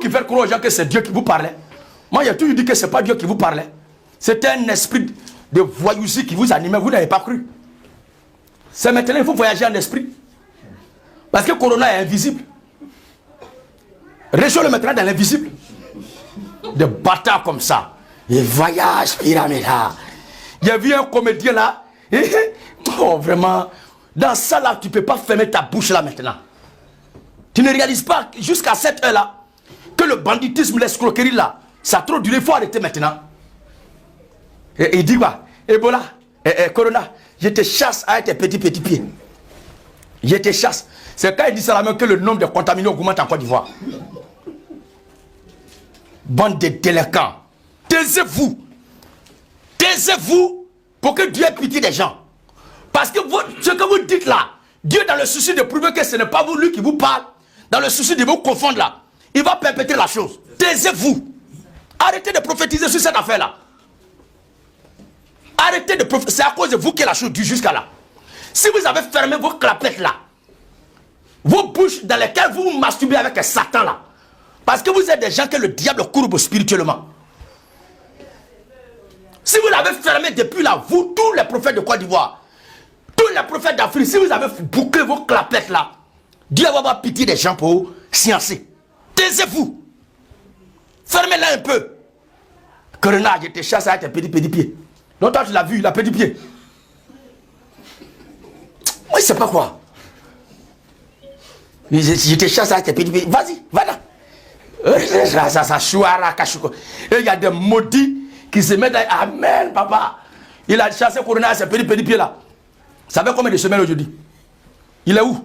qui faites croire aux gens que c'est Dieu qui vous parlait. Moi, j'ai toujours dit que ce n'est pas Dieu qui vous parlait. C'était un esprit de voyousie qui vous animait. Vous n'avez pas cru. C'est maintenant il faut voyager en esprit. Parce que Corona est invisible. Réchaud le mettra dans l'invisible. Des bâtards comme ça. Et voyage pyramidal. Il y a vu un comédien là. Oh, vraiment. Dans ça là, tu ne peux pas fermer ta bouche là maintenant. Tu ne réalises pas jusqu'à cette heure là que le banditisme, l'escroquerie là, ça a trop duré. Il faut arrêter maintenant. Et il dit quoi? Ebola, Corona, je te chasse avec tes petits pieds. Je te chasse. C'est quand il dit ça la même que le nombre de contaminés augmente en Côte d'Ivoire. Bande de délinquants. Taisez-vous. Taisez-vous pour que Dieu ait pitié des gens. Parce que ce que vous dites là, Dieu dans le souci de prouver que ce n'est pas vous lui qui vous parle, dans le souci de vous confondre là, il va perpétrer la chose. Taisez-vous. Arrêtez de prophétiser sur cette affaire là. Arrêtez de prophétiser. C'est à cause de vous que la chose dure jusqu'à là. Si vous avez fermé vos clapettes là, vos bouches dans lesquelles vous vous masturbez avec un Satan là, parce que vous êtes des gens que le diable courbe spirituellement. Si vous l'avez fermé depuis là, vous, tous les prophètes de Côte d'Ivoire, tous les prophètes d'Afrique, si vous avez bouclé vos clapettes là, Dieu va avoir pitié des gens pour sciencer. Taisez-vous. Fermez-la un peu. Corona, je te chasse avec tes petits pieds. Donc toi tu l'as vu, il a petit pied. Moi je sais pas quoi. Je te chasse avec tes petits pieds. Vas-y, va là. Et il y a des maudits qui se mettent là. Amen, papa. Il a chassé Corona à ses petits pieds là. Ça fait combien de semaines aujourd'hui? Il est où?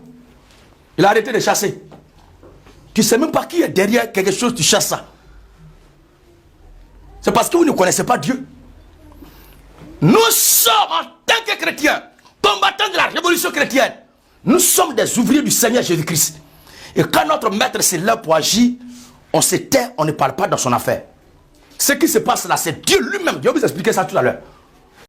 Il a arrêté de chasser. Tu ne sais même pas qui est derrière quelque chose, tu chasses ça. C'est parce que vous ne connaissez pas Dieu. Nous sommes, en tant que chrétiens, combattants de la révolution chrétienne, nous sommes des ouvriers du Seigneur Jésus-Christ. Et quand notre maître s'est là pour agir, on se tait, on ne parle pas dans son affaire. Ce qui se passe là, c'est Dieu lui-même. Je vais vous expliquer ça tout à l'heure.